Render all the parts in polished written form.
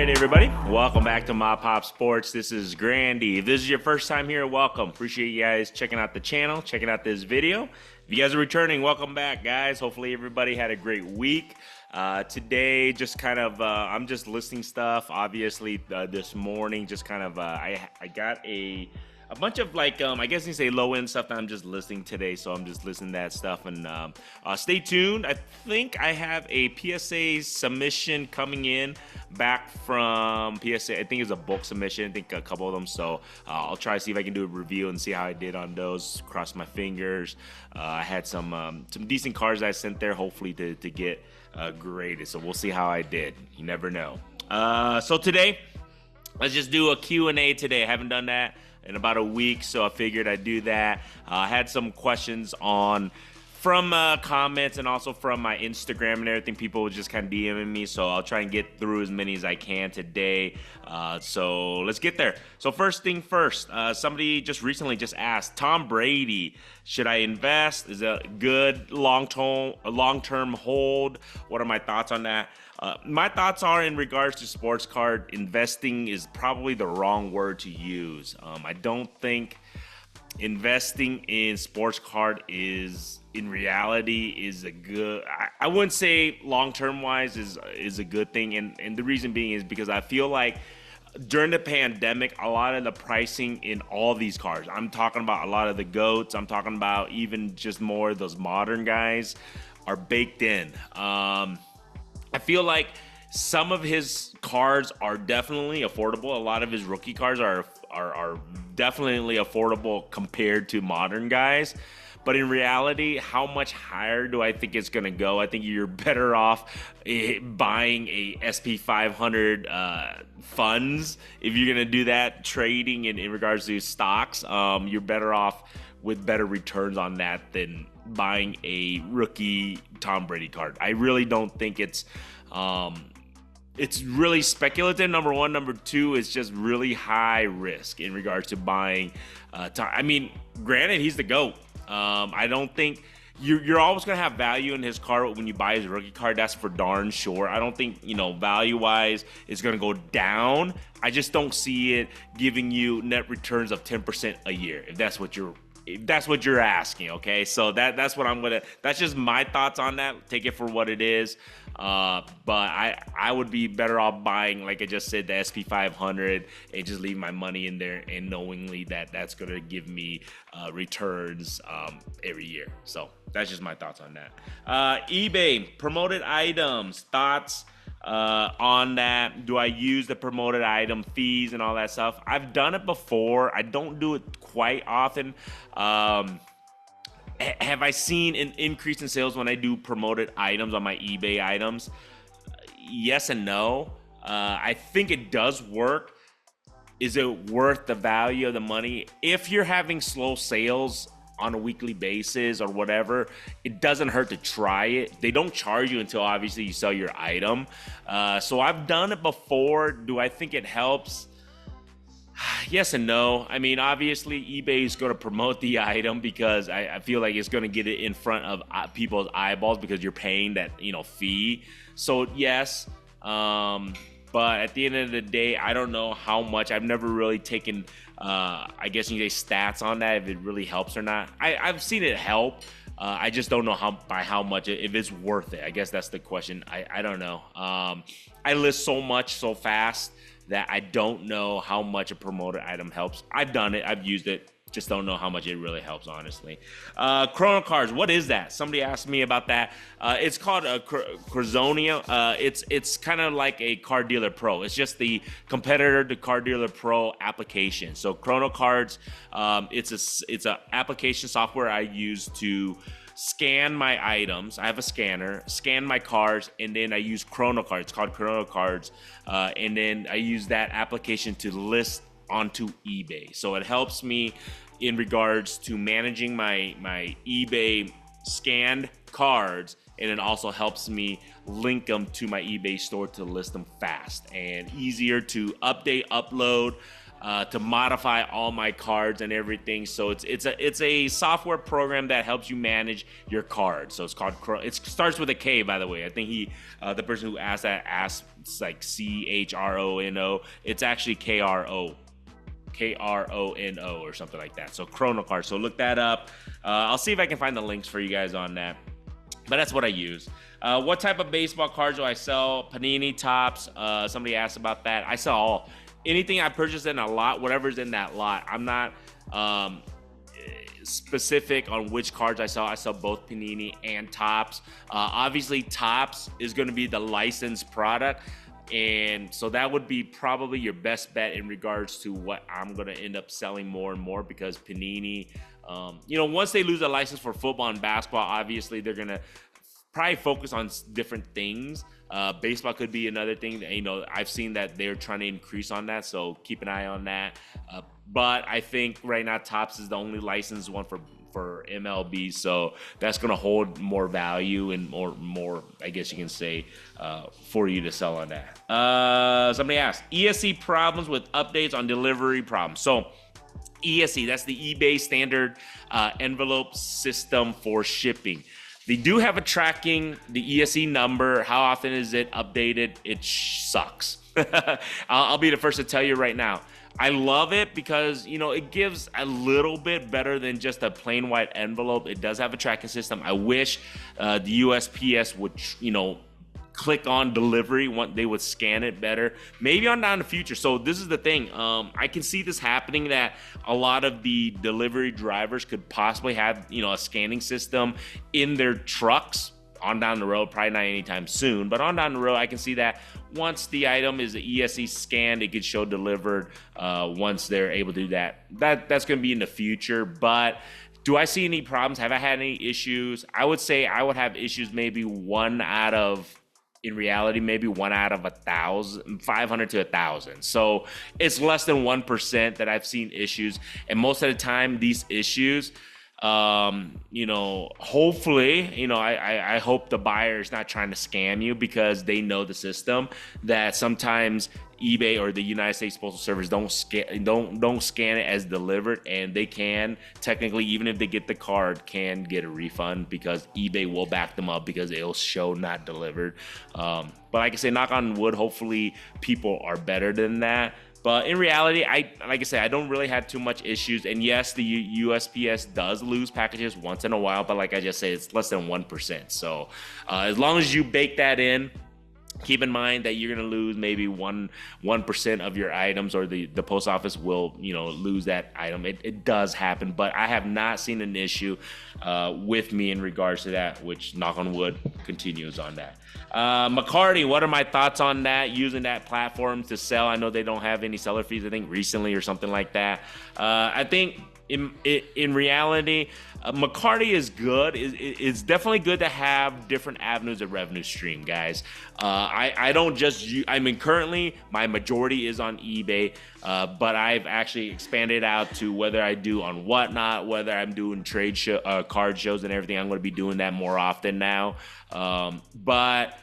right, everybody. Welcome back to MAPOP Sports. This is Grandy. If this is your first time here, welcome. Appreciate you guys checking out the channel, checking out this video. If you guys are returning, welcome back, guys. Hopefully everybody had a great week. Today, just kind of, I'm just listing stuff. Obviously, this morning, just kind of, I got a bunch of like, I guess you say low end stuff that I'm just listing today. So I'm just listing that stuff and stay tuned. I think I have a PSA submission coming in back from PSA. I think it's a bulk submission. I think a couple of them. So I'll try to see if I can do a review and see how I did on those. Cross my fingers. I had some decent cards I sent there, hopefully to get graded. So we'll see how I did. You never know. So today, let's just do a Q&A today. I haven't done that in about a week, so I figured I'd do that. I had some questions from comments and also from my Instagram and everything. People were just kind of DMing me, so I'll try and get through as many as I can today. So let's get there. So first thing first, somebody just recently asked, Tom Brady, should I invest? Is it a good long-term hold? What are my thoughts on that? My thoughts are, in regards to sports card investing, is probably the wrong word to use. I don't think investing in sports card is a good, I wouldn't say long-term wise is a good thing. And the reason being is because I feel like during the pandemic, a lot of the pricing in all these cards, I'm talking about a lot of the GOATs, I'm talking about even just more of those modern guys, are baked in. I feel like some of his cards are definitely affordable. A lot of his rookie cards are definitely affordable compared to modern guys. But in reality, how much higher do I think it's going to go? I think you're better off buying a SP500 funds. If you're going to do that, trading in regards to stocks, you're better off with better returns on that than buying a rookie Tom Brady card. I really don't think it's really speculative, number one. Number two, it's just really high risk in regards to buying I mean, granted, he's the GOAT. I don't think you're always going to have value in his card when you buy his rookie card. That's for darn sure. I don't think, value-wise it's going to go down. I just don't see it giving you net returns of 10% a year, if that's what you're asking, okay? So that's what that's just my thoughts on that. Take it for what it is. But I would be better off buying, like I just said, the SP500 and just leave my money in there and knowingly that's going to give me returns every year. So that's just my thoughts on that. eBay, promoted items, thoughts on that. Do I use the promoted item fees and all that stuff? I've done it before. I don't do it quite often. Have I seen an increase in sales when I do promoted items on my eBay items? Yes and no. I think it does work. Is it worth the value of the money? If you're having slow sales on a weekly basis or whatever, it doesn't hurt to try it. They don't charge you until obviously you sell your item. So I've done it before. Do I think it helps? Yes and no. I mean, obviously eBay is going to promote the item because I feel like it's going to get it in front of people's eyeballs because you're paying that, fee. So yes, but at the end of the day, I don't know how much. I've never really taken, I guess you say, stats on that, if it really helps or not. I've seen it help. I just don't know by how much, if it's worth it. I guess that's the question. I don't know. I list so much so fast that I don't know how much a promoted item helps. I've done it. I've used it. Just don't know how much it really helps, honestly. Krono cards, what is that? Somebody asked me about that. It's called a Krono. It's kind of like a Card Dealer Pro. It's just the competitor to Card Dealer Pro application. So Krono cards, it's a application software I use to scan my items. I have a scanner, scan my cards, and then I use Krono cards. It's called Krono cards. And then I use that application to list onto eBay. So it helps me in regards to managing my eBay scanned cards, and it also helps me link them to my eBay store to list them fast and easier to update, upload. to modify all my cards and everything. So it's a software program that helps you manage your cards. So it's called Krono. It starts with a K, by the way. I think the person who asked that asked it's like CHRONO. It's actually KRONO or something like that. So Krono cards. So look that up. I'll see if I can find the links for you guys on that. But that's what I use. What type of baseball cards do I sell? Panini, Topps. Somebody asked about that. I sell all. Anything I purchase in a lot, whatever's in that lot. I'm not specific on which cards I sell. I sell both Panini and Topps. Obviously, Topps is going to be the licensed product. And so that would be probably your best bet in regards to what I'm going to end up selling more and more, because Panini, once they lose a license for football and basketball, obviously they're going to probably focus on different things. Baseball could be another thing. I've seen that they're trying to increase on that, so keep an eye on that. But I think right now Topps is the only licensed one for MLB, so that's going to hold more value and more, I guess you can say, for you to sell on that. Somebody asked, ESC problems with updates on delivery problems. So ESC, that's the eBay standard envelope system for shipping. They do have a tracking, the ESC number. How often is it updated? It sucks. I'll be the first to tell you right now. I love it because, it gives a little bit better than just a plain white envelope. It does have a tracking system. I wish the USPS would, click on delivery. They would scan it better. Maybe on down the future. So this is the thing. I can see this happening, that a lot of the delivery drivers could possibly have, a scanning system in their trucks on down the road. Probably not anytime soon, but on down the road, I can see that once the item is ESC scanned, it could show delivered once they're able to do that. That's going to be in the future. But do I see any problems? Have I had any issues? I would say I would have issues maybe in reality, maybe 1 out of 1,000, 500 to 1,000. So it's less than 1% that I've seen issues. And most of the time, these issues, hopefully, I hope the buyer is not trying to scam you, because they know the system, that sometimes eBay or the United States Postal Service don't scan it as delivered, and they can technically, even if they get the card, can get a refund, because eBay will back them up because it'll show not delivered. But like I say, knock on wood, hopefully people are better than that. But in reality, like I said, I don't really have too much issues. And yes, the USPS does lose packages once in a while, but like I just said, it's less than 1%. So as long as you bake that in, keep in mind that you're going to lose maybe 1% of your items, or the post office will, lose that item. It does happen, but I have not seen an issue with me in regards to that, which, knock on wood, continues on that. McCarty, what are my thoughts on that, using that platform to sell? I know they don't have any seller fees, I think recently or something like that. I think in reality, McCarty is good. It's definitely good to have different avenues of revenue stream, guys. I don't just use, currently my majority is on eBay, but I've actually expanded out to whether I do on Whatnot, whether I'm doing card shows and everything. I'm going to be doing that more often now. But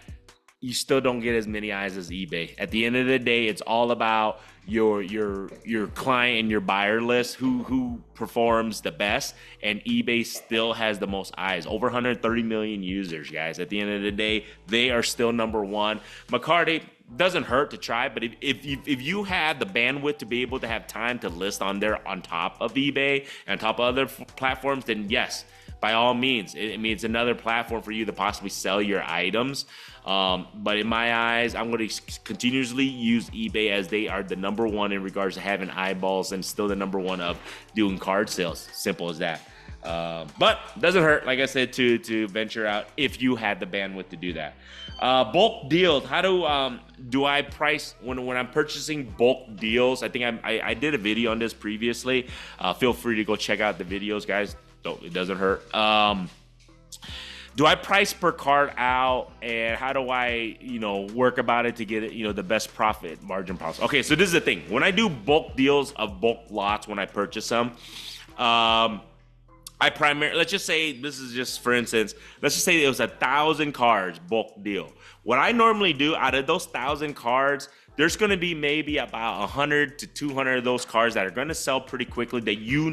you still don't get as many eyes as eBay. At the end of the day, it's all about your client and your buyer list, who performs the best, and eBay still has the most eyes. Over 130 million users, guys. At the end of the day, they are still number one. McCarty, doesn't hurt to try, but if you have the bandwidth to be able to have time to list on there on top of eBay and on top of other platforms, then yes, by all means. It's another platform for you to possibly sell your items. But in my eyes, I'm going to continuously use eBay, as they are the number one in regards to having eyeballs, and still the number one of doing card sales. Simple as that. But doesn't hurt, like I said, to venture out if you had the bandwidth to do that. Bulk deals. How do I price when I'm purchasing bulk deals? I think I did a video on this previously. Feel free to go check out the videos, guys. It doesn't hurt. Do I price per card out, and how do I, work about it to get it, the best profit margin possible? Okay, so this is the thing. When I do bulk deals of bulk lots, when I purchase them, let's just say, this is just for instance, let's just say it was 1,000 cards bulk deal. What I normally do out of those 1,000 cards, there's going to be maybe about 100 to 200 of those cards that are going to sell pretty quickly that you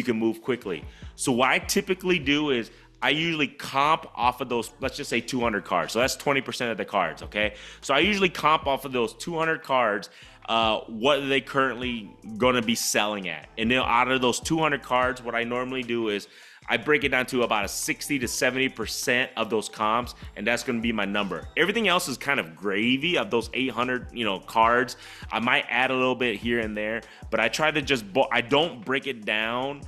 can move quickly. So what I typically do is I usually comp off of those, let's just say 200 cards. So that's 20% of the cards, okay? So I usually comp off of those 200 cards, what are they currently going to be selling at? And then out of those 200 cards, what I normally do is I break it down to about a 60 to 70% of those comps, and that's going to be my number. Everything else is kind of gravy of those 800, cards. I might add a little bit here and there, but I try to I don't break it down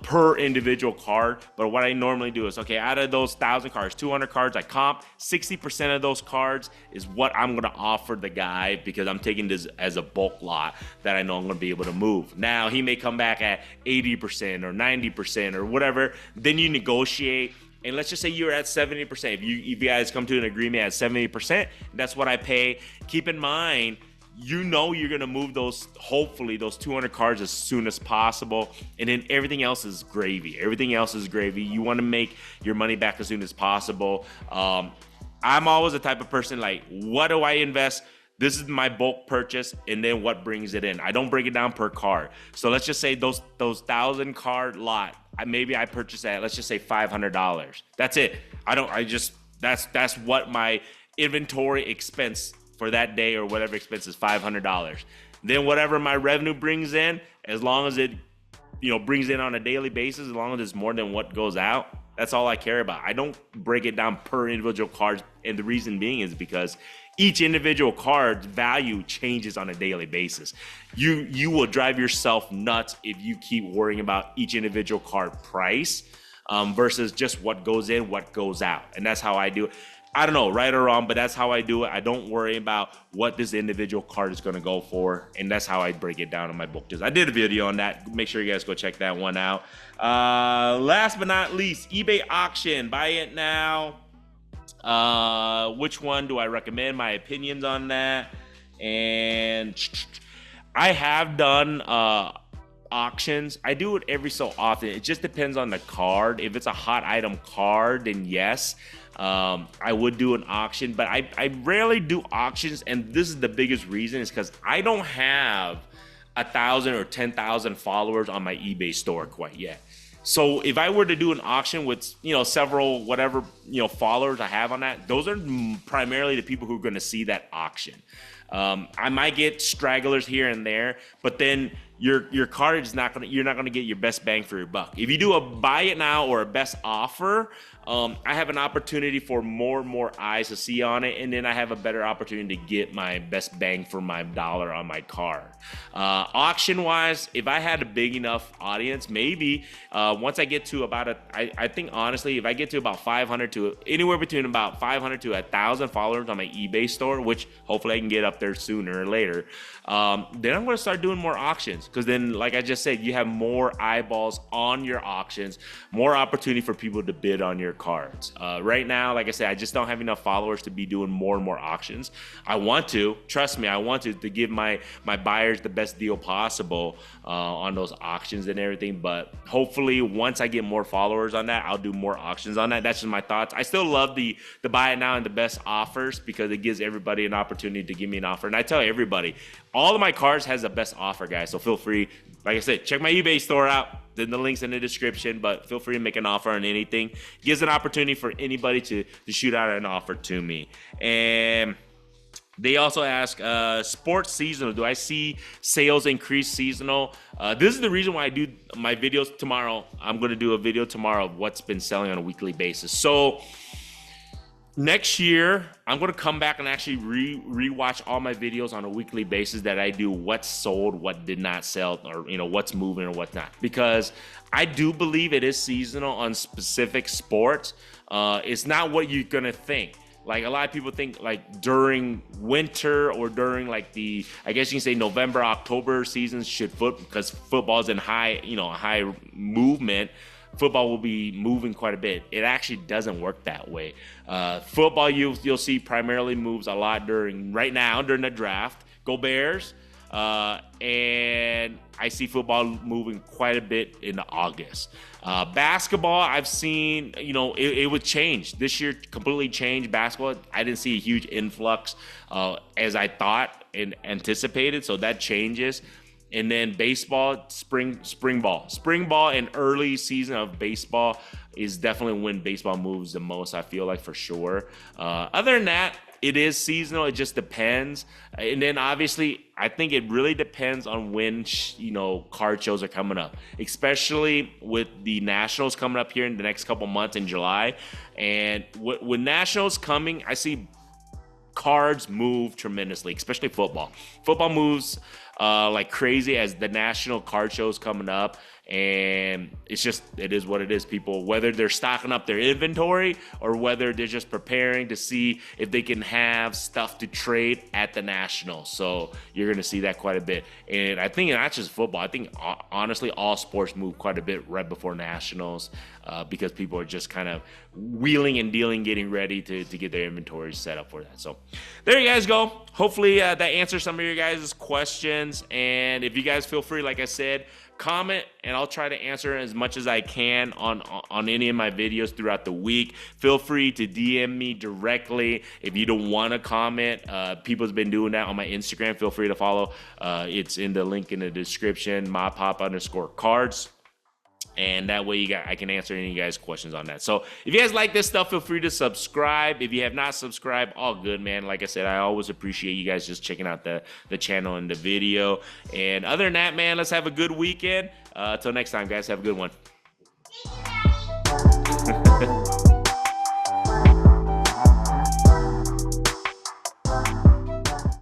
per individual card. But what I normally do is, okay, out of those 1,000 cards, 200 cards, I comp 60% of those cards is what I'm going to offer the guy, because I'm taking this as a bulk lot that I know I'm going to be able to move. Now he may come back at 80% or 90% or whatever. Then you negotiate. And let's just say you're at 70%. If you guys come to an agreement at 70%, that's what I pay. Keep in mind, you're going to move hopefully those 200 cards as soon as possible. And then everything else is gravy. You want to make your money back as soon as possible. I'm always the type of person, like, what do I invest? This is my bulk purchase, and then what brings it in. I don't break it down per card. So let's just say those 1,000 card lot, maybe I purchase at, let's just say $500. That's it. That's what my inventory expense for that day or whatever expense is, $500. Then whatever my revenue brings in, as long as it brings in on a daily basis, as long as it's more than what goes out, that's all I care about. I don't break it down per individual cards, and the reason being is because each individual card's value changes on a daily basis. You will drive yourself nuts if you keep worrying about each individual card price versus just what goes in, what goes out. And that's how I do it. I don't know, right or wrong, but that's how I do it. I don't worry about what this individual card is going to go for, and that's how I break it down in my book. I did a video on that. Make sure you guys go check that one out. Last but not least, eBay auction. Buy it now. Which one do I recommend? My opinions on that. And I have done auctions. I do it every so often. It just depends on the card. If it's a hot item card, then yes, I would do an auction, but I rarely do auctions. And this is the biggest reason, is because I don't have 1,000 or 10,000 followers on my eBay store quite yet. So if I were to do an auction with, several whatever, followers I have on that, those are primarily the people who are going to see that auction. I might get stragglers here and there, but then your card is you're not gonna get your best bang for your buck. If you do a buy it now or a best offer, I have an opportunity for more and more eyes to see on it, and then I have a better opportunity to get my best bang for my dollar on my card. Auction wise, if I had a big enough audience, maybe once I get to about I think honestly, if I get to about 500 to anywhere between about 500 to 1,000 followers on my eBay store, which hopefully I can get up there sooner or later, then I'm going to start doing more auctions, because then, like I just said, you have more eyeballs on your auctions, more opportunity for people to bid on your cards. Right now, like I said, I just don't have enough followers to be doing more and more auctions. I want to, trust me, I want to give my buyers the best deal possible on those auctions and everything. But hopefully once I get more followers on that, I'll do more auctions on that. That's just my thoughts. I still love the buy it now and the best offers, because it gives everybody an opportunity to give me an offer. And I tell everybody, all of my cards has the best offer, guys. So feel free, like I said, check my eBay store out. Then the link's in the description, but feel free to make an offer on anything. It gives an opportunity for anybody to shoot out an offer to me. And they also ask, sports seasonal, do I see sales increase seasonal? This is the reason why I do my videos tomorrow. I'm going to do a video tomorrow of what's been selling on a weekly basis. So next year, I'm going to come back and actually rewatch all my videos on a weekly basis that I do, what's sold, what did not sell, or what's moving or what's not. Because I do believe it is seasonal on specific sports. It's not what you're going to think. Like a lot of people think like during winter or during like the, I guess you can say November, October seasons because football's in high movement. Football will be moving quite a bit. It actually doesn't work that way. Football, you'll see primarily moves a lot during the draft. Go Bears. and I see football moving quite a bit into August. Basketball, I've seen, it would change. This year completely changed basketball. I didn't see a huge influx as I thought and anticipated, so that changes. And then baseball, spring ball and early season of baseball is definitely when baseball moves the most, I feel like, for sure. Other than that, it is seasonal. It just depends. And then obviously, I think it really depends on when, card shows are coming up, especially with the Nationals coming up here in the next couple months in July. And with Nationals coming, I see cards move tremendously, especially football. Football moves like crazy as the national card shows coming up, and it is what it is. People, whether they're stocking up their inventory or whether they're just preparing to see if they can have stuff to trade at the Nationals. So you're going to see that quite a bit. And I think not just football, I think honestly all sports move quite a bit right before Nationals because people are just kind of wheeling and dealing, getting ready to get their inventories set up for that. So there you guys go. Hopefully that answers some of your guys' questions. And if you guys feel free, like I said, comment and I'll try to answer as much as I can on any of my videos throughout the week. Feel free to DM me directly if you don't want to comment. People's been doing that on my Instagram. Feel free to follow. It's in the link in the description, MAPOP_cards. And that way I can answer any of you guys' questions on that. So if you guys like this stuff, feel free to subscribe. If you have not subscribed, all good, man. Like I said, I always appreciate you guys just checking out the channel and the video. And other than that, man, let's have a good weekend. Until next time, guys, have a good one.